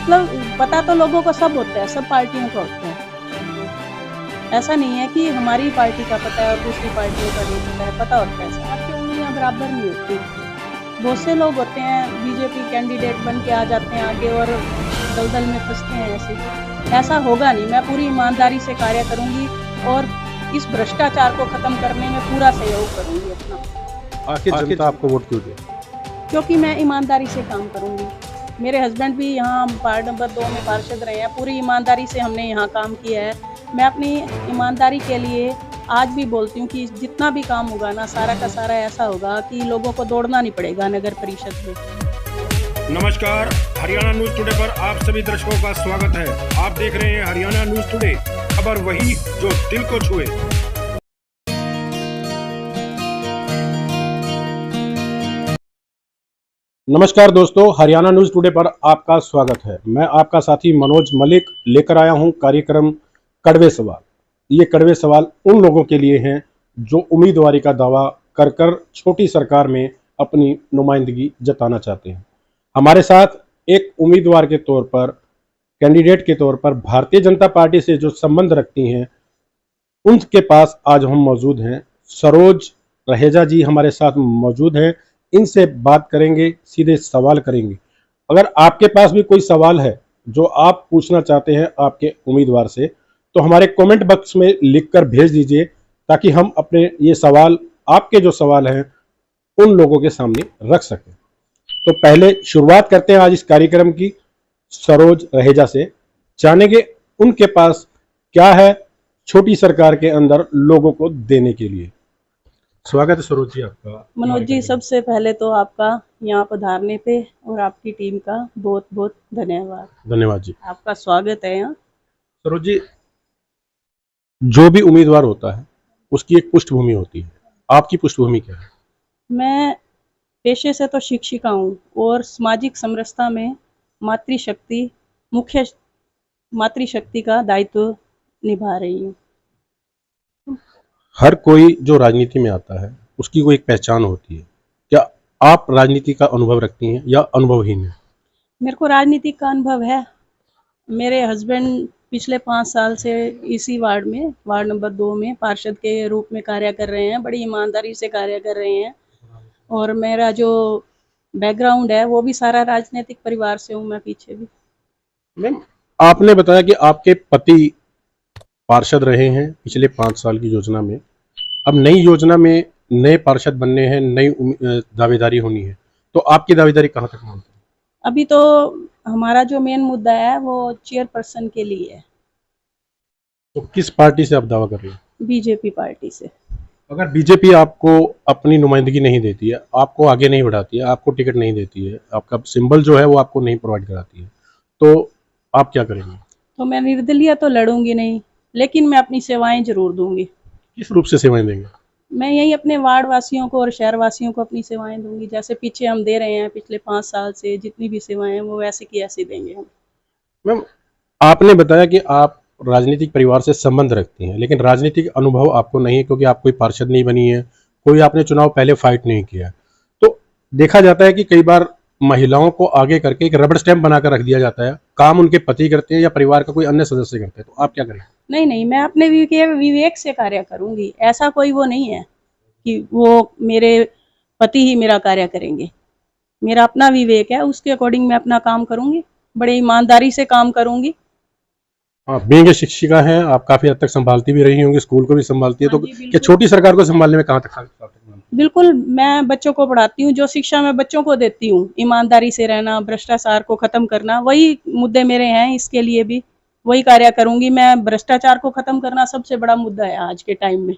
मतलब पता तो लोगों को सब होता है, सब पार्टियों का होता है। ऐसा नहीं है कि हमारी पार्टी का पता है और दूसरी पार्टियों का नहीं पता है, पता होता है। सबकी उंगलियां बराबर नहीं होती। बहुत से लोग होते हैं बीजेपी कैंडिडेट बन के आ जाते हैं आगे और दलदल में फंसते हैं। ऐसा होगा नहीं। मैं पूरी ईमानदारी से कार्य करूंगी और इस भ्रष्टाचार को खत्म करने में पूरा सहयोग करूंगी अपना। आखिर जनता आपको वोट क्यों दे? क्योंकि मैं ईमानदारी से काम करूंगी। मेरे हस्बैंड भी यहाँ वार्ड नंबर 2 में पार्षद रहे हैं। पूरी ईमानदारी से हमने यहाँ काम किया है। मैं अपनी ईमानदारी के लिए आज भी बोलती हूँ कि जितना भी काम होगा ना, सारा का सारा ऐसा होगा कि लोगों को दौड़ना नहीं पड़ेगा नगर परिषद में। नमस्कार, हरियाणा न्यूज टुडे पर आप सभी दर्शकों का स्वागत है। आप देख रहे हैं हरियाणा न्यूज टुडे, खबर वही जो दिल को छुए। नमस्कार दोस्तों, हरियाणा न्यूज टुडे पर आपका स्वागत है। मैं आपका साथी मनोज मलिक लेकर आया हूं कार्यक्रम कड़वे सवाल। ये कड़वे सवाल उन लोगों के लिए हैं जो उम्मीदवारी का दावा कर कर छोटी सरकार में अपनी नुमाइंदगी जताना चाहते हैं। हमारे साथ एक उम्मीदवार के तौर पर, कैंडिडेट के तौर पर भारतीय जनता पार्टी से जो संबंध रखती हैं, उनके पास आज हम मौजूद हैं। सरोज रहेजा जी हमारे साथ मौजूद हैं। इनसे बात करेंगे, सीधे सवाल करेंगे। अगर आपके पास भी कोई सवाल है जो आप पूछना चाहते हैं आपके उम्मीदवार से, तो हमारे कमेंट बॉक्स में लिखकर भेज दीजिए, ताकि हम अपने ये सवाल, आपके जो सवाल हैं, उन लोगों के सामने रख सकें। तो पहले शुरुआत करते हैं आज इस कार्यक्रम की सरोज रहेजा से। जानेंगे उनके पास क्या है छोटी सरकार के अंदर लोगों को देने के लिए। स्वागत है सरोज जी आपका। मनोज जी, सबसे पहले तो आपका यहाँ पधारने पे और आपकी टीम का बहुत बहुत धन्यवाद। धन्यवाद जी, आपका स्वागत है यहाँ। सरोज जी, जो भी उम्मीदवार होता है उसकी एक पृष्ठभूमि होती है। आपकी पृष्ठभूमि क्या है? मैं पेशे से तो शिक्षिका हूँ और सामाजिक समरसता में मुख्य मातृशक्ति का दायित्व निभा रही हूँ। हर कोई जो राजनीति में आता है उसकी कोई एक पहचान होती है। क्या आप राजनीति का अनुभव रखती हैं या अनुभवहीन है? मेरे को राजनीति का अनुभव है। मेरे हस्बैंड पिछले 5 साल से इसी वार्ड नंबर 2 में पार्षद के रूप में कार्य कर रहे हैं। बड़ी ईमानदारी से कार्य कर रहे हैं और मेरा जो बैकग्राउंड है वो भी सारा राजनीतिक परिवार से हूँ मैं पीछे भी। मैम, आपने बताया कि आपके पति पार्षद रहे हैं पिछले 5 साल की योजना में। अब नई योजना में नए पार्षद बनने हैं, नई दावेदारी होनी है, तो आपकी दावेदारी कहाँ तक मानते हैं? अभी तो हमारा जो मेन मुद्दा है वो चेयरपर्सन के लिए है। तो किस पार्टी से आप दावा कर रहे हैं? बीजेपी पार्टी से। अगर बीजेपी आपको अपनी नुमाइंदगी नहीं देती है, आपको आगे नहीं बढ़ाती है, आपको टिकट नहीं देती है, आपका सिंबल जो है वो आपको नहीं प्रोवाइड कराती है, तो आप क्या करेंगे? तो मैं निर्दलीय तो लड़ूंगी नहीं, लेकिन मैं अपनी सेवाएं जरूर दूंगी। किस रूप से सेवाएं देंगे? मैं यही अपने वार्ड वासियों को और शहर वासियों को अपनी सेवाएं दूंगी। जैसे पीछे हम दे रहे हैं पिछले 5 साल से जितनी भी सेवाएं हैं वो वैसे की ऐसी देंगे हम। मैम, आपने बताया कि आप राजनीतिक परिवार से संबंध रखती हैं, लेकिन राजनीतिक अनुभव आपको नहीं है, क्योंकि आप कोई पार्षद नहीं बनी है, कोई आपने चुनाव पहले फाइट नहीं किया। तो देखा जाता है कि कई बार महिलाओं को आगे करके एक रबड़ स्टैंप बनाकर रख दिया जाता है। काम उनके पति करते हैं या परिवार का कोई अन्य सदस्य करते हैं, तो आप क्या करें? नहीं, मैं अपने विवेक से कार्य करूंगी। ऐसा कोई वो नहीं है कि वो मेरे पति ही मेरा कार्य करेंगे। मेरा अपना विवेक है, उसके अकॉर्डिंग मैं अपना काम करूंगी, बड़ी ईमानदारी से काम करूंगी। हाँ, बीइंग शिक्षिका हैं, आप काफी हद तक संभालती भी रही होंगी, स्कूल को भी संभालती है, तो क्या छोटी सरकार को संभालने में कहाँ तक? बिल्कुल, मैं बच्चों को पढ़ाती हूँ। जो शिक्षा मैं बच्चों को देती हूँ, ईमानदारी से रहना, भ्रष्टाचार को खत्म करना, वही मुद्दे मेरे हैं। इसके लिए भी वही कार्य करूंगी मैं। भ्रष्टाचार को खत्म करना सबसे बड़ा मुद्दा है आज के टाइम में।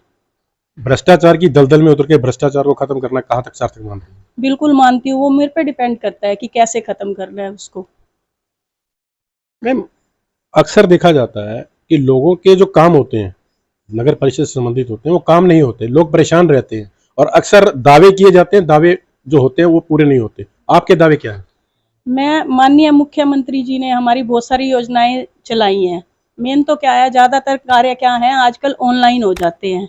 भ्रष्टाचार की दलदल में उतर के भ्रष्टाचार को खत्म करना कहाँ तक सार्थक मानते हैं? बिल्कुल मानती हूँ। वो मेरे पे डिपेंड करता है कि कैसे खत्म करना है उसको। मैम, अक्सर देखा जाता है कि लोगों के जो काम होते हैं, नगर परिषद से संबंधित होते हैं, वो काम नहीं होते, लोग परेशान रहते हैं और अक्सर दावे किए जाते हैं, दावे जो होते हैं वो पूरे नहीं होते। आपके दावे क्या है? मैं माननीय मुख्यमंत्री जी ने हमारी बहुत सारी योजनाएं चलाई हैं। मेन तो क्या है, ज्यादातर कार्य क्या है आजकल ऑनलाइन हो जाते हैं।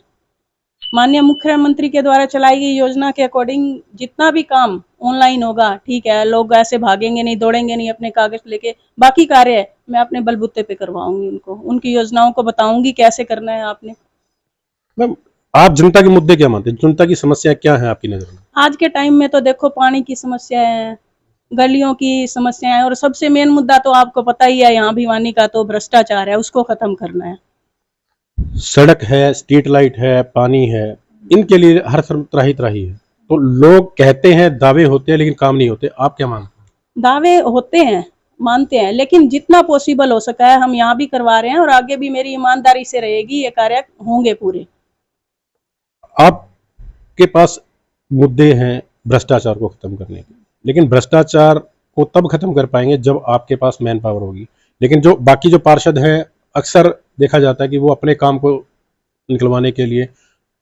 माननीय मुख्यमंत्री के द्वारा चलाई गई योजना के अकॉर्डिंग जितना भी काम ऑनलाइन होगा, ठीक है, लोग ऐसे भागेंगे नहीं, दौड़ेंगे नहीं अपने कागज लेके। बाकी कार्य मैं अपने बलबूते पे करवाऊंगी, उनको उनकी योजनाओं को बताऊंगी कैसे करना है आपने। मैम, आप जनता के मुद्दे क्या मानते हैं? जनता की समस्या क्या है आपकी नजर में? आज के टाइम में तो देखो पानी की समस्या है, गलियों की समस्या है, और सबसे मेन मुद्दा तो आपको पता ही है यहाँ भिवानी का, तो भ्रष्टाचार है, उसको खत्म करना है। सड़क है, स्ट्रीट लाइट है, पानी है, इनके लिए हर त्राही त्राही है। तो लोग कहते हैं, दावे होते हैं, लेकिन काम नहीं होते। आप क्या मानते हैं? दावे होते हैं, मानते हैं, लेकिन जितना पॉसिबल हो सका है हम यहाँ भी करवा रहे हैं, और आगे भी मेरी ईमानदारी से रहेगी, ये कार्य होंगे पूरे। आपके पास मुद्दे हैं भ्रष्टाचार को खत्म करने के, लेकिन भ्रष्टाचार को तब खत्म कर पाएंगे जब आपके पास मैन पावर होगी। लेकिन जो बाकी जो पार्षद हैं, अक्सर देखा जाता है कि वो अपने काम को निकलवाने के लिए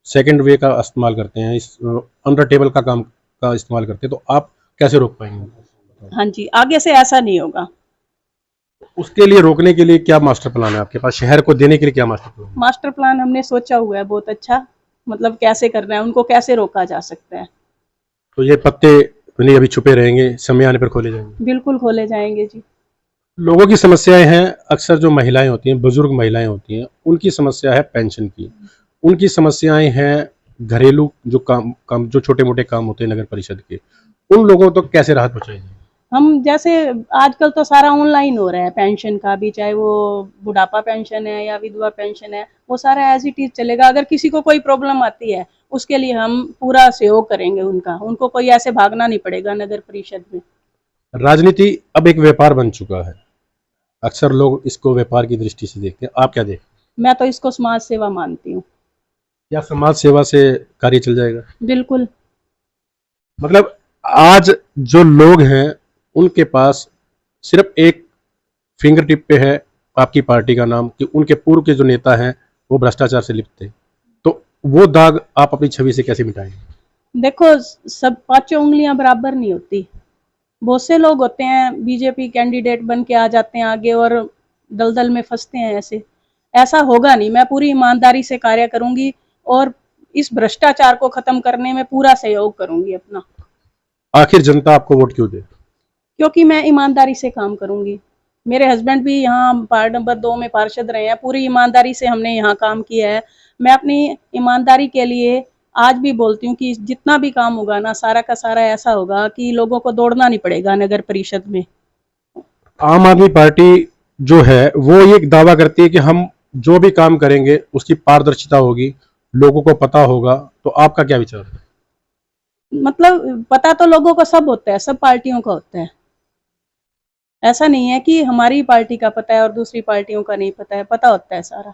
सेकंड वे का इस्तेमाल करते हैं, इस अंडर टेबल का काम का इस्तेमाल करते हैं। तो आप कैसे रोक पाएंगे? हाँ जी, आगे से ऐसा नहीं होगा। उसके लिए रोकने के लिए क्या मास्टर प्लान है आपके पास? शहर को देने के लिए क्या मास्टर प्लान? मास्टर प्लान हमने सोचा हुआ है बहुत अच्छा, मतलब कैसे करना है, उनको कैसे रोका जा सकता है। तो ये पत्ते नहीं अभी छुपे रहेंगे, समय आने पर खोले जाएंगे? बिल्कुल खोले जाएंगे जी। लोगों की समस्याएं हैं, अक्सर जो महिलाएं होती हैं, बुजुर्ग महिलाएं होती हैं, उनकी समस्या है पेंशन की। उनकी समस्याएं हैं घरेलू जो काम जो छोटे मोटे काम होते हैं नगर परिषद के, उन लोगों को तो कैसे राहत पहुंचाएगी? हम जैसे आजकल तो सारा ऑनलाइन हो रहा है, पेंशन का भी, चाहे वो बुढ़ापा पेंशन है या विधवा पेंशन है, वो सारा एज इट इज चलेगा। अगर किसी को कोई प्रॉब्लम आती है उसके लिए हम पूरा सहयोग करेंगे उनका, उनको कोई ऐसे भागना नहीं पड़ेगा नगर परिषद में। राजनीति अब एक व्यापार बन चुका है, अक्सर लोग इसको व्यापार की दृष्टि से देखते हैं। आप क्या देखते हैं? मैं तो इसको समाज सेवा मानती हूँ। क्या समाज सेवा से कार्य चल जाएगा? बिल्कुल। मतलब आज जो लोग हैं उनके पास सिर्फ एक फिंगर टिप पे है आपकी पार्टी का नाम, कि उनके पूर्व के जो नेता हैं वो भ्रष्टाचार से लिप्त थे। तो वो दाग आप अपनी छवि से कैसे मिटाएंगे? देखो, सब पांचों उंगलियां बराबर नहीं होती। बहुत से लोग होते हैं बीजेपी कैंडिडेट बन के आ जाते हैं आगे और दलदल में फंसते हैं। ऐसा होगा नहीं। मैं पूरी ईमानदारी से कार्य करूंगी और इस भ्रष्टाचार को खत्म करने में पूरा सहयोग करूंगी अपना। आखिर जनता आपको वोट क्यों दे? क्योंकि मैं ईमानदारी से काम करूंगी। मेरे हस्बैंड भी यहाँ वार्ड नंबर 2 में पार्षद रहे हैं, पूरी ईमानदारी से हमने यहाँ काम किया है। मैं अपनी ईमानदारी के लिए आज भी बोलती हूँ कि जितना भी काम होगा ना, सारा का सारा ऐसा होगा कि लोगों को दौड़ना नहीं पड़ेगा नगर परिषद में। आम आदमी पार्टी जो है वो ये दावा करती है कि हम जो भी काम करेंगे उसकी पारदर्शिता होगी, लोगों को पता होगा। तो आपका क्या विचार है? मतलब पता तो लोगों को सब होता है, सब पार्टियों का होता है। ऐसा नहीं है कि हमारी पार्टी का पता है और दूसरी पार्टियों का नहीं पता है, पता होता है सारा।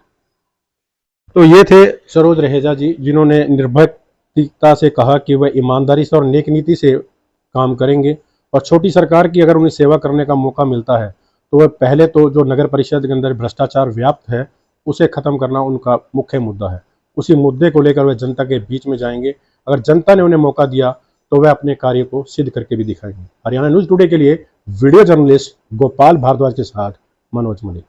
तो ये थे सरोज रहेजा जी, जिन्होंने निर्भीकता से कहा कि वह ईमानदारी से और नेक नीति से काम करेंगे, और छोटी सरकार की अगर उन्हें सेवा करने का मौका मिलता है तो वह पहले तो जो नगर परिषद के अंदर भ्रष्टाचार व्याप्त है उसे खत्म करना उनका मुख्य मुद्दा है। उसी मुद्दे को लेकर वह जनता के बीच में जाएंगे। अगर जनता ने उन्हें मौका दिया तो वह अपने कार्य को सिद्ध करके भी दिखाएंगे। हरियाणा न्यूज़ टुडे के लिए वीडियो जर्नलिस्ट गोपाल भारद्वाज के साथ मनोज मलिक।